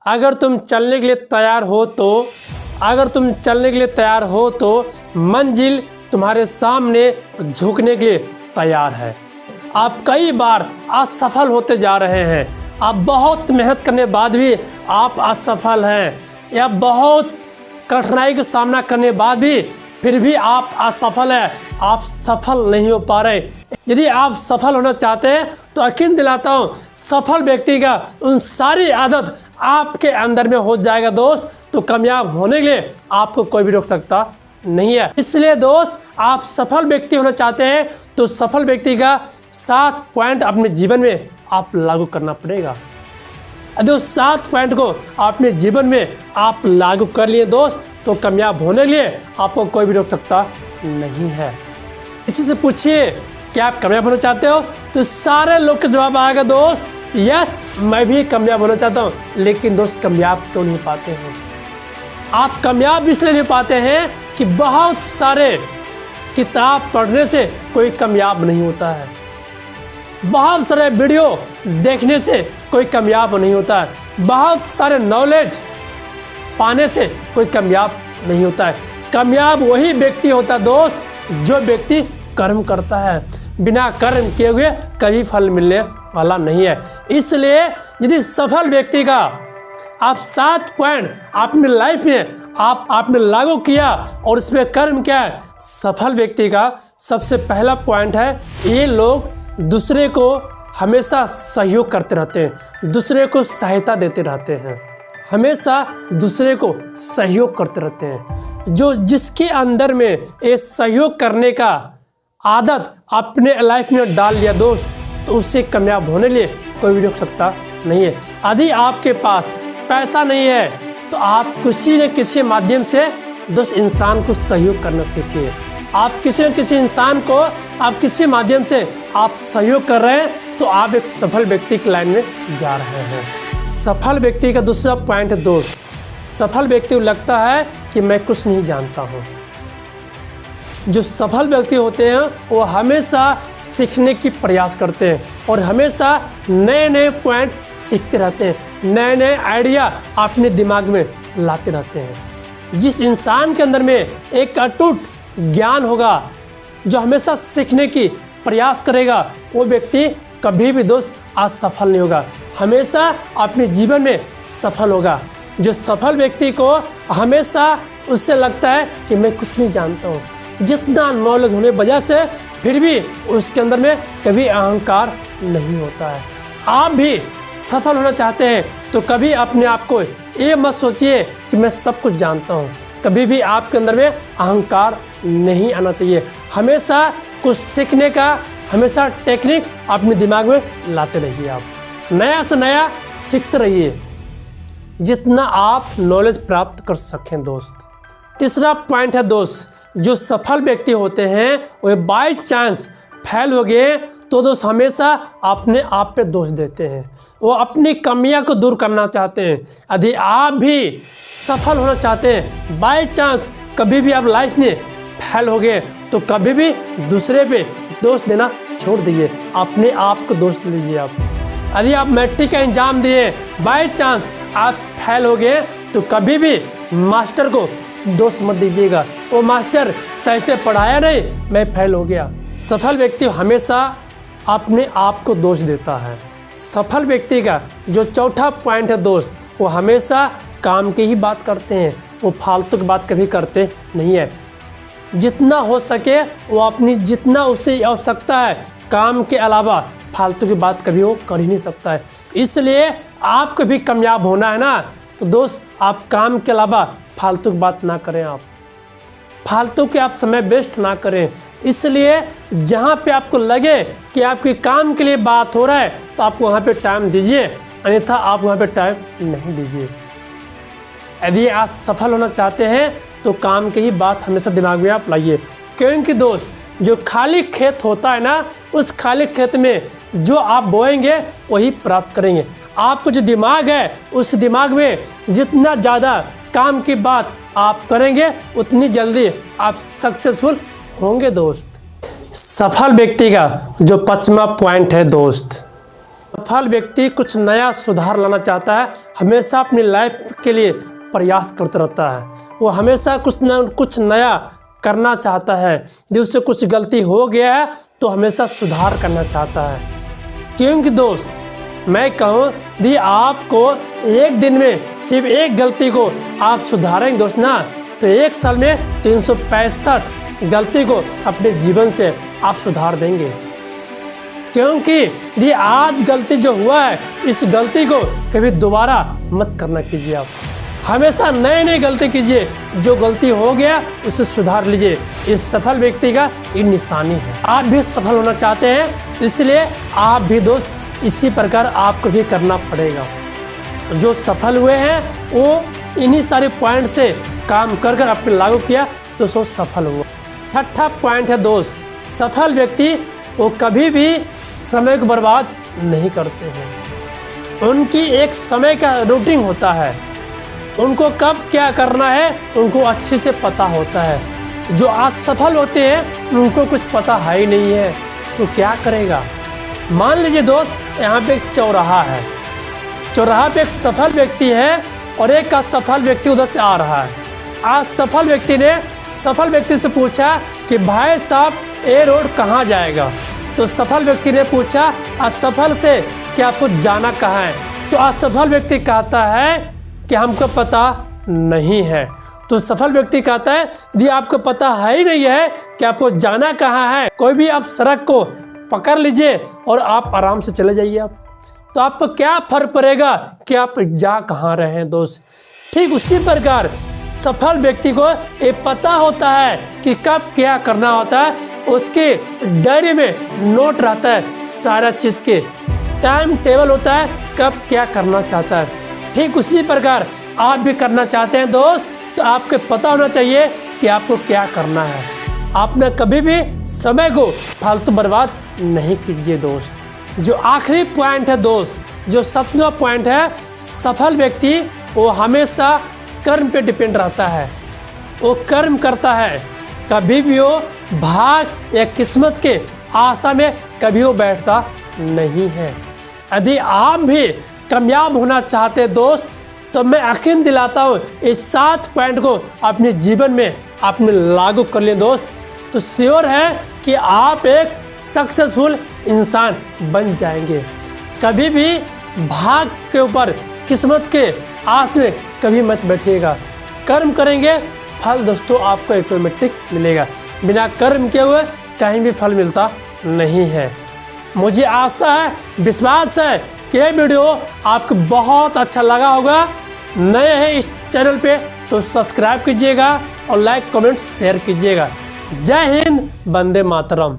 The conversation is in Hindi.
अगर तुम चलने के लिए तैयार हो तो मंजिल तुम्हारे सामने झुकने के लिए तैयार है। आप कई बार असफल होते जा रहे हैं। आप बहुत मेहनत करने के बाद भी आप असफल हैं, या बहुत कठिनाई का सामना करने के बाद भी फिर भी आप असफल हैं, आप सफल नहीं हो पा रहे। यदि आप सफल होना चाहते हैं तो यकीन दिलाता हूँ सफल व्यक्ति का उन सारी आदत आपके अंदर में हो जाएगा दोस्त। तो कामयाब होने के लिए आपको कोई भी रोक सकता नहीं है। इसलिए दोस्त, आप सफल व्यक्ति होना चाहते हैं तो सफल व्यक्ति का 7 पॉइंट अपने जीवन में आप लागू करना पड़ेगा। यदि उस 7 पॉइंट को अपने जीवन में आप लागू कर लिए दोस्त, तो कामयाब होने के लिए आपको कोई भी रोक सकता नहीं है। इसी से पूछिए क्या आप कामयाब होना चाहते हो, तो सारे लोग का जवाब आएगा दोस्त, यस मैं भी कामयाब होना चाहता हूँ। लेकिन दोस्त, कामयाब क्यों नहीं पाते हैं? आप कामयाब इसलिए नहीं पाते हैं कि बहुत सारे किताब पढ़ने से कोई कामयाब नहीं होता है, बहुत सारे वीडियो देखने से कोई कामयाब नहीं होता है, बहुत सारे नॉलेज पाने से कोई कामयाब नहीं होता है। कामयाब वही व्यक्ति होता है दोस्त जो व्यक्ति कर्म करता है। बिना कर्म किए हुए कभी फल मिलने वाला नहीं है। इसलिए यदि सफल व्यक्ति का आप 7 पॉइंट अपनी लाइफ में आपने लागू किया और उसमें कर्म किया है, सफल व्यक्ति का सबसे पहला पॉइंट है ये लोग दूसरे को हमेशा सहयोग करते रहते हैं, दूसरे को सहायता देते रहते हैं, हमेशा दूसरे को सहयोग करते रहते हैं। जो जिसके अंदर में ये सहयोग करने का आदत अपने लाइफ में डाल लिया दोस्त, तो उससे कामयाब होने के लिए कोई भी रोक सकता नहीं है। यदि आपके पास पैसा नहीं है तो आप किसी न किसी माध्यम से दोस्त इंसान को सहयोग करना सीखिए। आप किसी न किसी इंसान को आप किसी माध्यम से आप सहयोग कर रहे हैं तो आप एक सफल व्यक्ति की लाइन में जा रहे हैं। सफल व्यक्ति का दूसरा पॉइंट है दोस्त, सफल व्यक्ति को लगता है कि मैं कुछ नहीं जानता हूँ। जो सफल व्यक्ति होते हैं वो हमेशा सीखने की प्रयास करते हैं और हमेशा नए नए पॉइंट सीखते रहते हैं, नए नए आइडिया अपने दिमाग में लाते रहते हैं। जिस इंसान के अंदर में एक अटूट ज्ञान होगा, जो हमेशा सीखने की प्रयास करेगा, वो व्यक्ति कभी भी दोस्त असफल नहीं होगा, हमेशा अपने जीवन में सफल होगा। जो सफल व्यक्ति को हमेशा उससे लगता है कि मैं कुछ नहीं जानता हूँ, जितना नॉलेज होने की वजह से फिर भी उसके अंदर में कभी अहंकार नहीं होता है। आप भी सफल होना चाहते हैं तो कभी अपने आप को ये मत सोचिए कि मैं सब कुछ जानता हूँ, कभी भी आपके अंदर में अहंकार नहीं आना चाहिए। हमेशा कुछ सीखने का हमेशा टेक्निक अपने दिमाग में लाते रहिए, आप नया से नया सीखते रहिए जितना आप नॉलेज प्राप्त कर सकें दोस्त। तीसरा पॉइंट है दोस्त, जो सफल व्यक्ति होते हैं वो बाय चांस फेल हो गए तो दोस्त हमेशा अपने आप पे दोष देते हैं, वो अपनी कमियां को दूर करना चाहते हैं। यदि आप भी सफल होना चाहते हैं, बाय चांस कभी भी आप लाइफ में फेल हो गए तो कभी भी दूसरे पे दोष देना छोड़ दीजिए, अपने आप को दोष दीजिए। आप यदि आप मैट्रिक का एग्जाम दिए, बाय चांस आप फेल हो गए तो कभी भी मास्टर को दोष मत दीजिएगा, वो मास्टर सही से पढ़ाया नहीं, मैं फेल हो गया। सफल व्यक्ति हमेशा अपने आप को दोष देता है। सफल व्यक्ति का जो चौथा पॉइंट है दोस्त, वो हमेशा काम की ही बात करते हैं, वो फालतू की बात कभी करते नहीं है। जितना हो सके वो अपनी जितना उसे आवश्यकता है, काम के अलावा फालतू की बात कभी वो कर ही नहीं सकता है। इसलिए आपको भी कामयाब होना है ना, तो दोस्त आप काम के अलावा फालतू की बात ना करें, आप फालतू के आप समय वेस्ट ना करें। इसलिए जहाँ पे आपको लगे कि आपके काम के लिए बात हो रहा है तो आप वहाँ पे टाइम दीजिए, अन्यथा आप वहाँ पे टाइम नहीं दीजिए। यदि आप सफल होना चाहते हैं तो काम की ही बात हमेशा दिमाग में आप लाइए, क्योंकि दोस्त जो खाली खेत होता है ना, उस खाली खेत में जो आप बोएंगे वही प्राप्त करेंगे। आपको जो दिमाग है उस दिमाग में जितना ज़्यादा काम की बात आप करेंगे उतनी जल्दी आप सक्सेसफुल होंगे दोस्त। सफल व्यक्ति का जो 5वां पॉइंट है दोस्त, सफल व्यक्ति कुछ नया सुधार लाना चाहता है, हमेशा अपनी लाइफ के लिए प्रयास करता रहता है। वो हमेशा कुछ नया करना चाहता है। यदि उससे कुछ गलती हो गया है तो हमेशा सुधार करना चाहता है। क्योंकि दोस्त मैं कहूँ यदि आपको एक दिन में सिर्फ एक गलती को आप सुधारेंगे दोस्त ना, तो एक साल में 365 गलती को अपने जीवन से आप सुधार देंगे। क्योंकि यदि आज गलती जो हुआ है, इस गलती को कभी दोबारा मत करना कीजिए। आप हमेशा नए नए गलती कीजिए, जो गलती हो गया उसे सुधार लीजिए। इस सफल व्यक्ति का ये निशानी है। आप भी सफल होना चाहते हैं, इसलिए आप भी दोस्त इसी प्रकार आपको भी करना पड़ेगा। जो सफल हुए हैं वो इन्हीं सारे पॉइंट से काम कर अपने लागू किया तो सो सफल हुआ। छठा पॉइंट है दोस्त, सफल व्यक्ति वो कभी भी समय को बर्बाद नहीं करते हैं। उनकी एक समय का रूटीन होता है, उनको कब क्या करना है उनको अच्छे से पता होता है। जो आज सफल होते हैं उनको कुछ पता है ही नहीं है, तो क्या करेगा। मान लीजिए दोस्त, यहाँ पे एक चौराहा है, चौराहा पे एक सफल व्यक्ति है और एक असफल व्यक्ति उधर से आ रहा है। आज सफल व्यक्ति ने सफल व्यक्ति से पूछा कि भाई साहब ये रोड कहाँ जाएगा। तो सफल व्यक्ति ने पूछा असफल से कि आपको जाना कहाँ है। तो असफल व्यक्ति कहता है कि हमको पता नहीं है। तो सफल व्यक्ति कहता है यदि आपको पता है ही नहीं है कि आपको जाना कहाँ है, कोई भी आप सड़क को पकड़ लीजिए और आप आराम से चले जाइए। आप तो आपको क्या फर्क पड़ेगा कि आप जा कहाँ रहे हैं दोस्त। ठीक उसी प्रकार सफल व्यक्ति को ये पता होता है कि कब क्या करना होता है, उसके डायरी में नोट रहता है, सारा चीज़ के टाइम टेबल होता है, कब क्या करना चाहता है। ठीक उसी प्रकार आप भी करना चाहते हैं दोस्त, तो आपको पता होना चाहिए कि आपको क्या करना है। आपने कभी भी समय को फालतू बर्बाद नहीं कीजिए दोस्त। जो आखिरी पॉइंट है दोस्त, जो 7वां पॉइंट है, सफल व्यक्ति वो हमेशा कर्म पे डिपेंड रहता है। वो कर्म करता है, कभी भी वो भाग या किस्मत के आशा में कभी वो बैठता नहीं है। यदि आप भी कामयाब होना चाहते हैं दोस्त, तो मैं यकीन दिलाता हूँ इस 7 पॉइंट को अपने जीवन में आपने लागू कर लिए दोस्त, तो श्योर है कि आप एक सक्सेसफुल इंसान बन जाएंगे। कभी भी भाग के ऊपर किस्मत के आस में कभी मत बैठिएगा। कर्म करेंगे, फल दोस्तों आपको ऑटोमेटिक मिलेगा। बिना कर्म किए हुए कहीं भी फल मिलता नहीं है। मुझे आशा है, विश्वास है कि ये वीडियो आपको बहुत अच्छा लगा होगा। नए हैं इस चैनल पे तो सब्सक्राइब कीजिएगा और लाइक कमेंट शेयर कीजिएगा। जय हिंद, वंदे मातरम।